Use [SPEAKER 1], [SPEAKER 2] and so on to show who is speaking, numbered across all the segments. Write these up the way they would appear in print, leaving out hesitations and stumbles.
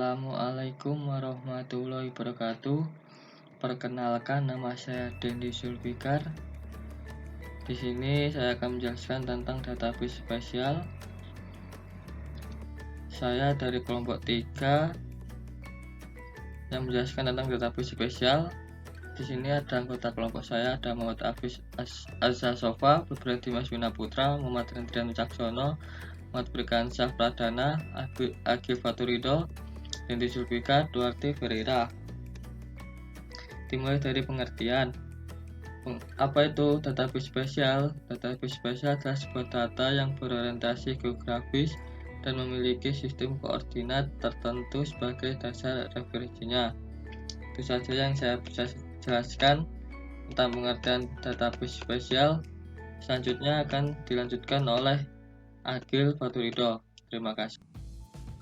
[SPEAKER 1] Assalamualaikum warahmatullahi wabarakatuh. Perkenalkan, nama saya Dendi Zulfikar. Di sini saya akan menjelaskan tentang database spesial. Saya dari kelompok 3 yang menjelaskan tentang database spesial. Di sini ada anggota kelompok saya, ada Muhammad Hafiz Azza-Sofa, Febrian Dimas Winaputra, Muhammad Rendrian Wicaksono, Muhammad Brikansyah Pradana, Agil Faturido, Dendi Zulfikar, Duarte Ferreira. Dimulai dari pengertian. Apa itu database spesial? Database spesial adalah sebuah data yang berorientasi geografis dan memiliki sistem koordinat tertentu sebagai dasar referensinya. Itu saja yang saya bisa jelaskan tentang pengertian database spesial. Selanjutnya akan dilanjutkan oleh Agil Faturido. Terima kasih.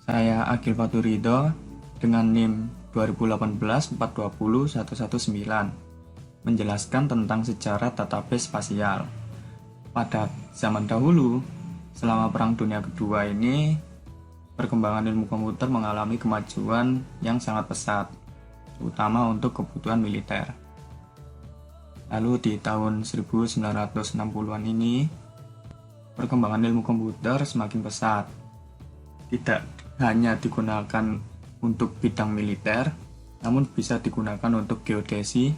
[SPEAKER 2] Saya Agil Faturido dengan NIM 2018-420-119 menjelaskan tentang sejarah database spasial. Pada zaman dahulu, selama Perang Dunia Kedua ini, perkembangan ilmu komputer mengalami kemajuan yang sangat pesat, terutama untuk kebutuhan militer. Lalu di tahun 1960-an ini, perkembangan ilmu komputer semakin pesat. Tidak hanya digunakan untuk bidang militer, namun bisa digunakan untuk geodesi,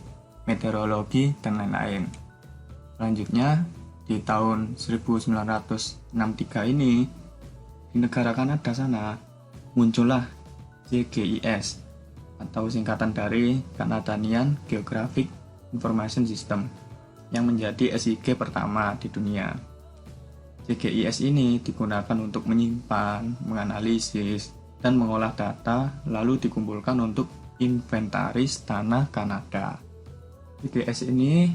[SPEAKER 2] meteorologi, dan lain-lain. Selanjutnya, di tahun 1963 ini, di negara Kanada sana, muncullah CGIS, atau singkatan dari Canadian Geographic Information System, yang menjadi SIG pertama di dunia. CGIS ini digunakan untuk menyimpan, menganalisis, dan mengolah data, lalu dikumpulkan untuk inventaris tanah Kanada. CGIS ini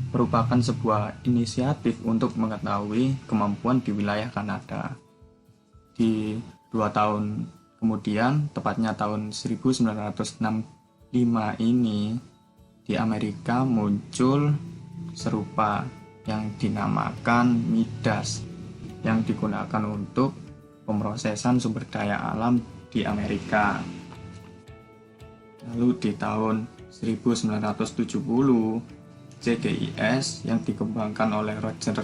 [SPEAKER 2] merupakan sebuah inisiatif untuk mengetahui kemampuan di wilayah Kanada. Di 2 tahun kemudian, tepatnya tahun 1965 ini, di Amerika muncul serupa yang dinamakan MIDAS, yang digunakan untuk pemrosesan sumber daya alam di Amerika. Lalu di tahun 1970, CGIS yang dikembangkan oleh Roger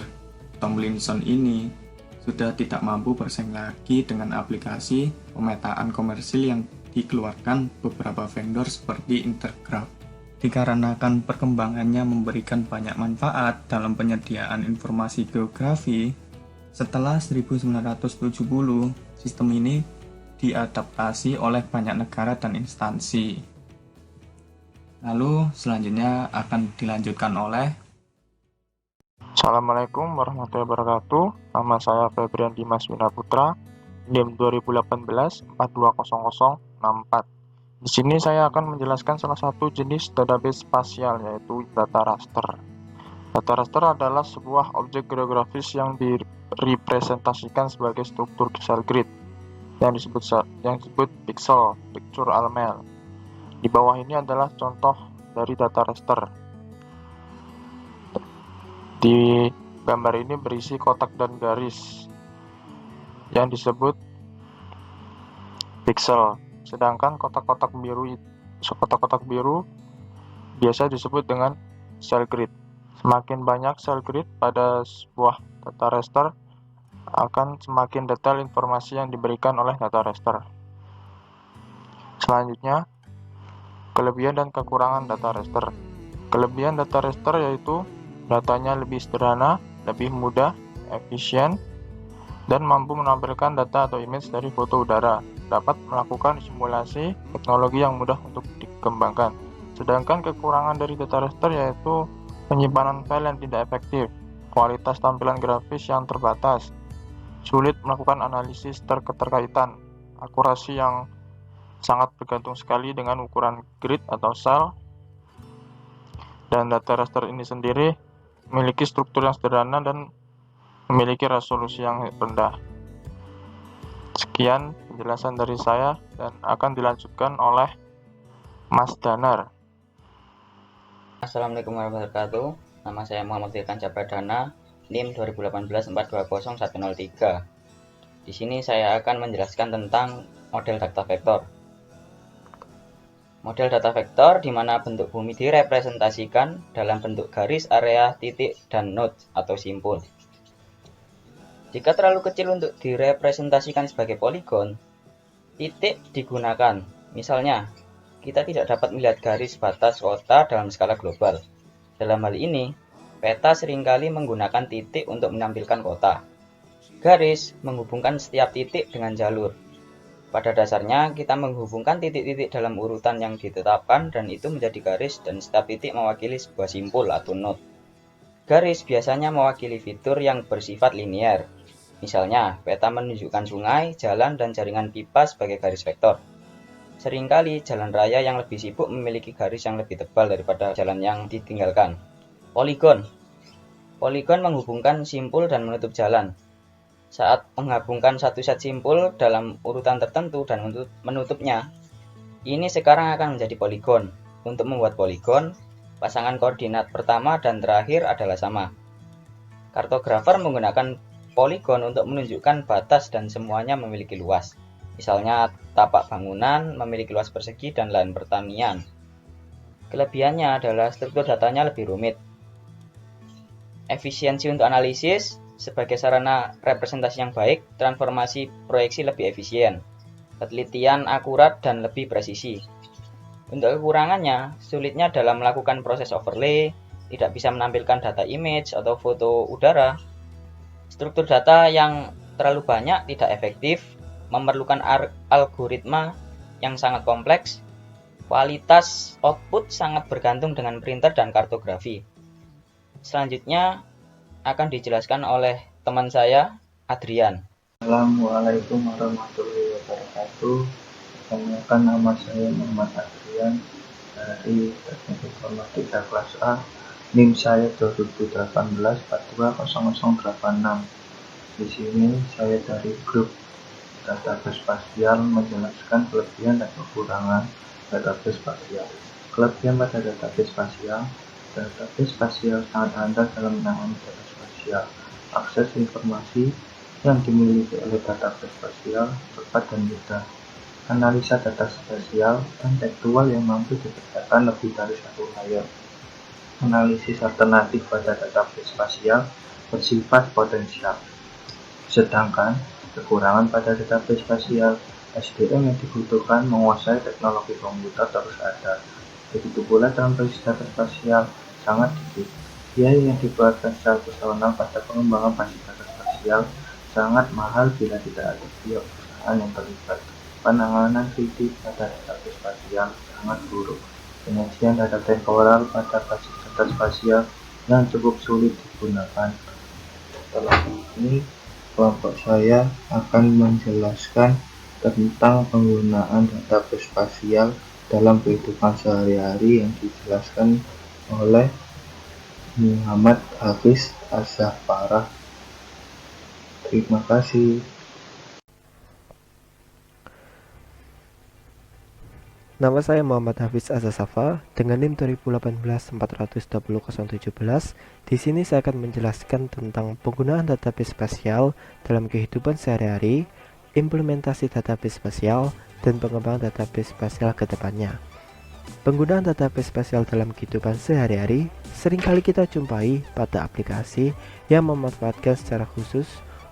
[SPEAKER 2] Tomlinson ini sudah tidak mampu bersaing lagi dengan aplikasi pemetaan komersil yang dikeluarkan beberapa vendor seperti Intergraph. Dikarenakan perkembangannya memberikan banyak manfaat dalam penyediaan informasi geografi, setelah 1970, sistem ini diadaptasi oleh banyak negara dan instansi. Lalu selanjutnya akan dilanjutkan oleh
[SPEAKER 3] Assalamualaikum warahmatullahi wabarakatuh. Nama saya Febrian Dimas Winaputra, NIM 2018-420-064. Di sini saya akan menjelaskan salah satu jenis database spasial, yaitu data raster. Data raster adalah sebuah objek geografis yang direpresentasikan sebagai struktur sel grid yang disebut pixel, picture element. Di bawah ini adalah contoh dari data raster. Di gambar ini berisi kotak dan garis yang disebut pixel. Sedangkan kotak-kotak biru biasa disebut dengan cell grid. Semakin banyak cell grid pada sebuah data raster, akan semakin detail informasi yang diberikan oleh data raster. Selanjutnya, kelebihan dan kekurangan data raster. Kelebihan data raster yaitu datanya lebih sederhana, lebih mudah, efisien, dan mampu menampilkan data atau image dari foto udara. Dapat melakukan simulasi teknologi yang mudah untuk dikembangkan. Sedangkan kekurangan dari data raster yaitu penyimpanan file yang tidak efektif, kualitas tampilan grafis yang terbatas, sulit melakukan analisis keterkaitan, akurasi yang sangat bergantung sekali dengan ukuran grid atau sel, dan data raster ini sendiri memiliki struktur yang sederhana dan memiliki resolusi yang rendah. Sekian penjelasan dari saya dan akan dilanjutkan oleh Mas Danar.
[SPEAKER 4] Assalamualaikum warahmatullahi wabarakatuh. Nama saya Muhammad Brikansyah Pradana, NIM 2018-420-103. Di sini saya akan menjelaskan tentang model data vektor. Model data vektor di mana bentuk bumi direpresentasikan dalam bentuk garis, area, titik, dan node atau simpul. Jika terlalu kecil untuk direpresentasikan sebagai poligon, titik digunakan. Misalnya, kita tidak dapat melihat garis batas kota dalam skala global. Dalam hal ini, peta seringkali menggunakan titik untuk menampilkan kota. Garis menghubungkan setiap titik dengan jalur. Pada dasarnya, kita menghubungkan titik-titik dalam urutan yang ditetapkan dan itu menjadi garis dan setiap titik mewakili sebuah simpul atau node. Garis biasanya mewakili fitur yang bersifat linear. Misalnya, peta menunjukkan sungai, jalan, dan jaringan pipa sebagai garis vektor. Seringkali, jalan raya yang lebih sibuk memiliki garis yang lebih tebal daripada jalan yang ditinggalkan. Poligon. Poligon menghubungkan simpul dan menutup jalan. Saat menggabungkan satu set simpul dalam urutan tertentu dan menutupnya, ini sekarang akan menjadi poligon. Untuk membuat poligon, pasangan koordinat pertama dan terakhir adalah sama. Kartografer menggunakan poligon untuk menunjukkan batas dan semuanya memiliki luas. Misalnya, tapak bangunan memiliki luas persegi dan lahan pertanian. Kelebihannya adalah struktur datanya lebih rumit. Efisiensi untuk analisis. Sebagai sarana representasi yang baik, transformasi proyeksi lebih efisien, penelitian akurat dan lebih presisi. Untuk kekurangannya, sulitnya dalam melakukan proses overlay, tidak bisa menampilkan data image atau foto udara. Struktur data yang terlalu banyak tidak efektif, memerlukan algoritma yang sangat kompleks. Kualitas output sangat bergantung dengan printer dan kartografi. Selanjutnya akan dijelaskan oleh teman saya, Adrian.
[SPEAKER 5] Assalamualaikum warahmatullahi wabarakatuh. Perkenalkan, nama saya Muhammad Adrian dari Teknik Informatika kelas A. NIM saya 2018-420086. Di sini saya dari grup database spasial menjelaskan kelebihan dan kekurangan database spasial. Kelebihan pada database spasial sangat handal dalam menangani data spasial. Akses informasi yang dimiliki oleh database spasial cepat dan mudah. Analisa data spasial dan tekstual yang mampu dikerjakan lebih dari satu layer. Analisis alternatif pada database spasial bersifat potensial. Sedangkan kekurangan pada database spasial, SDM yang dibutuhkan menguasai teknologi komputer terus ada. Begitu pula dalam basis data spasial sangat dikit. Biaya yang dikeluarkan secara personal pada pengembangan basis data spasial sangat mahal bila tidak ada pihak perusahaan yang terlibat. Penanganan kritik pada database spasial sangat buruk. Penyajian data temporal pada basis data spasial yang cukup sulit digunakan. Setelah ini, kelompok saya akan menjelaskan tentang penggunaan database spasial dalam kehidupan sehari-hari yang dijelaskan oleh Muhammad Hafiz Az-Zafar. Terima kasih.
[SPEAKER 6] Nama saya Muhammad Hafiz Az-Zafar dengan NIM 2018-420-017. Di sini saya akan menjelaskan tentang penggunaan database spasial dalam kehidupan sehari-hari, implementasi database spasial, dan pengembangan database spasial ke depannya. Penggunaan database spasial dalam kehidupan sehari-hari seringkali kita jumpai pada aplikasi yang memanfaatkan secara khusus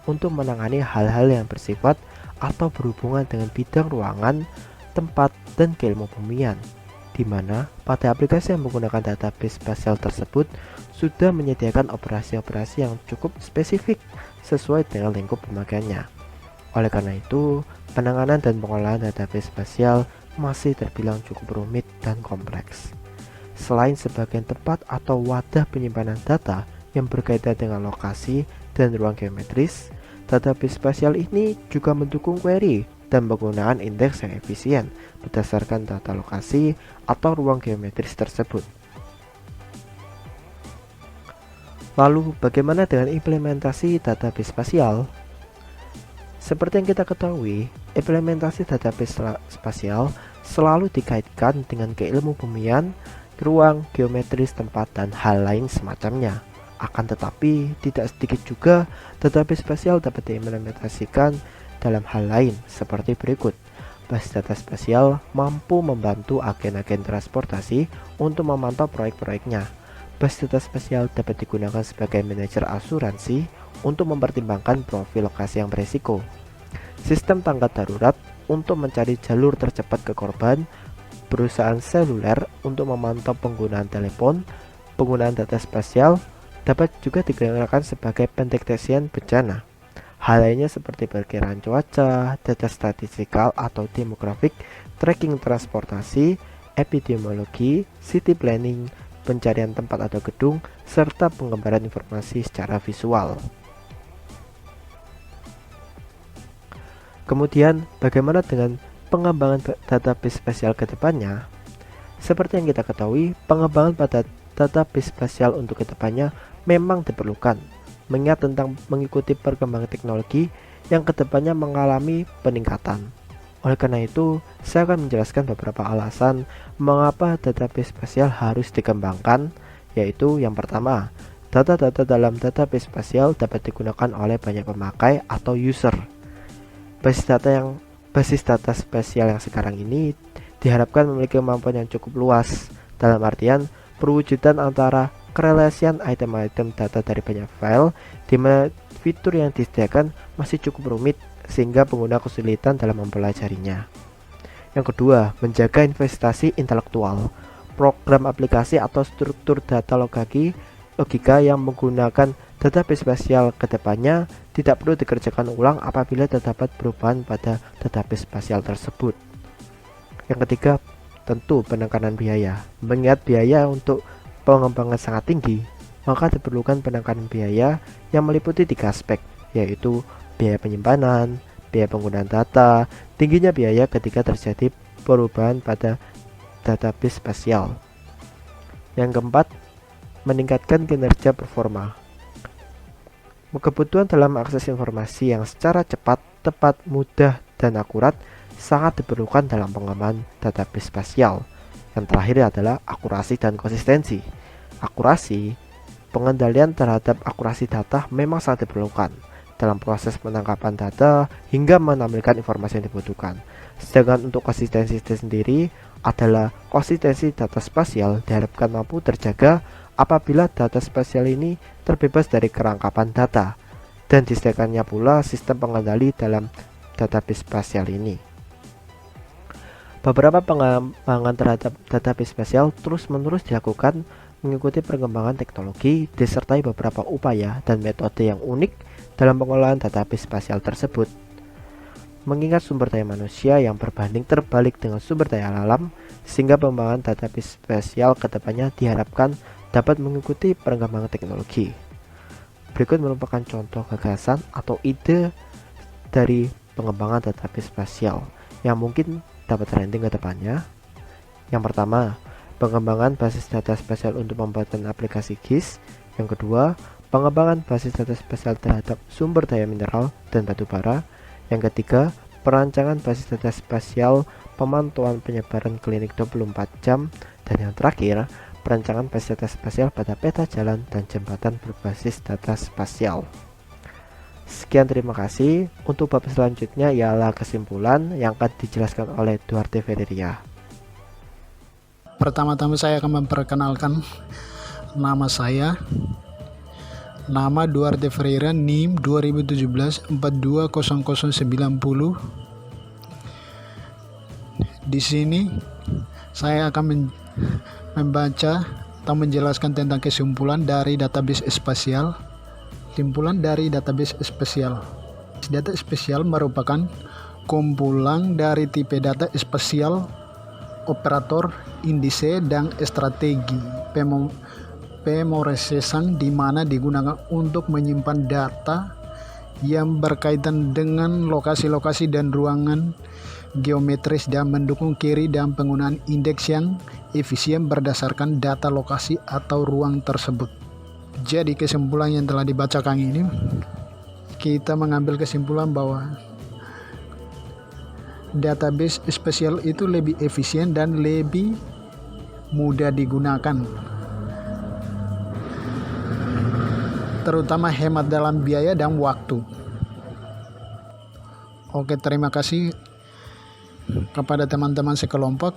[SPEAKER 6] untuk menangani hal-hal yang bersifat atau berhubungan dengan bidang ruangan, tempat, dan keilmubumian, di mana pada aplikasi yang menggunakan database spasial tersebut sudah menyediakan operasi-operasi yang cukup spesifik sesuai dengan lingkup pemakaiannya. Oleh karena itu, penanganan dan pengolahan database spasial masih terbilang cukup rumit dan kompleks. Selain sebagai tempat atau wadah penyimpanan data yang berkaitan dengan lokasi dan ruang geometris, database spasial ini juga mendukung query dan penggunaan indeks yang efisien berdasarkan data lokasi atau ruang geometris tersebut. Lalu, bagaimana dengan implementasi database spasial? Seperti yang kita ketahui, implementasi database spasial selalu dikaitkan dengan keilmubumian, ruang, geometris tempat, dan hal lain semacamnya. Akan tetapi, tidak sedikit juga database spasial dapat diimplementasikan dalam hal lain seperti berikut. basis data spasial mampu membantu agen-agen transportasi untuk memantau proyek-proyeknya. Basis data spasial dapat digunakan sebagai manajer asuransi untuk mempertimbangkan profil lokasi yang beresiko. Sistem tanggap darurat untuk mencari jalur tercepat ke korban. Perusahaan seluler untuk memantau penggunaan telepon. Penggunaan data spasial dapat juga digunakan sebagai pendeteksian bencana. Hal lainnya seperti perkiraan cuaca, data statistikal atau demografik, tracking transportasi, epidemiologi, city planning, pencarian tempat atau gedung, serta penggambaran informasi secara visual. Kemudian, bagaimana dengan pengembangan database spasial ke depannya? Seperti yang kita ketahui, pengembangan pada database spasial untuk kedepannya memang diperlukan, mengingat tentang mengikuti perkembangan teknologi yang kedepannya mengalami peningkatan. Oleh karena itu, saya akan menjelaskan beberapa alasan mengapa database spasial harus dikembangkan, yaitu yang pertama, data-data dalam database spasial dapat digunakan oleh banyak pemakai atau user. Basis data spasial yang sekarang ini diharapkan memiliki kemampuan yang cukup luas, dalam artian perwujudan antara kerelasian item-item data dari banyak file, di mana fitur yang disediakan masih cukup rumit sehingga pengguna kesulitan dalam mempelajarinya. Yang kedua, menjaga investasi intelektual. Program aplikasi atau struktur data logika yang menggunakan database spasial kedepannya tidak perlu dikerjakan ulang apabila terdapat perubahan pada database spasial tersebut. Yang ketiga, tentu penekanan biaya. Mengingat biaya untuk pengembangan sangat tinggi, maka diperlukan penekanan biaya yang meliputi 3 aspek, yaitu biaya penyimpanan, biaya penggunaan data, tingginya biaya ketika terjadi perubahan pada database spasial. Yang keempat, meningkatkan kinerja performa. Kebutuhan dalam akses informasi yang secara cepat, tepat, mudah, dan akurat sangat diperlukan dalam pengembangan database spasial. Yang terakhir adalah akurasi dan konsistensi. Akurasi, pengendalian terhadap akurasi data memang sangat diperlukan dalam proses penangkapan data hingga menampilkan informasi yang dibutuhkan. Sedangkan untuk konsistensi sendiri adalah konsistensi data spasial diharapkan mampu terjaga apabila data spasial ini terbebas dari kerangkapan data dan disediakannya pula sistem pengendali dalam database spasial ini. Beberapa pengembangan terhadap database spasial terus-menerus dilakukan mengikuti perkembangan teknologi, disertai beberapa upaya dan metode yang unik dalam pengelolaan database spasial tersebut. Mengingat sumber daya manusia yang berbanding terbalik dengan sumber daya alam, sehingga pengembangan database spasial kedepannya diharapkan dapat mengikuti perkembangan teknologi. Berikut merupakan contoh gagasan atau ide dari pengembangan database spasial yang mungkin dapat trending ke depannya. Yang pertama, pengembangan basis data spasial untuk pembuatan aplikasi GIS. Yang kedua, pengembangan basis data spasial terhadap sumber daya mineral dan batu bara. Yang ketiga, perancangan basis data spasial pemantauan penyebaran klinik 24 jam. Dan yang terakhir, perancangan basis data spasial pada peta jalan dan jembatan berbasis data spasial. Sekian, terima kasih. Untuk bab selanjutnya ialah kesimpulan yang akan dijelaskan oleh Duarte Federia.
[SPEAKER 7] Pertama-tama saya akan memperkenalkan nama saya. Nama Duarte Ferreira, NIM 2017 420090. Di sini saya akan membaca atau menjelaskan tentang kesimpulan dari database spasial. Kesimpulan dari database spasial. Data spasial merupakan kumpulan dari tipe data spasial, operator, indise, dan strategi pemrosesan di mana digunakan untuk menyimpan data yang berkaitan dengan lokasi-lokasi dan ruangan geometris dan mendukung query dan penggunaan indeks yang efisien berdasarkan data lokasi atau ruang tersebut. Jadi kesimpulan yang telah dibacakan ini, kita mengambil kesimpulan bahwa database spasial itu lebih efisien dan lebih mudah digunakan, terutama hemat dalam biaya dan waktu. Oke, terima kasih. kepada teman-teman sekelompok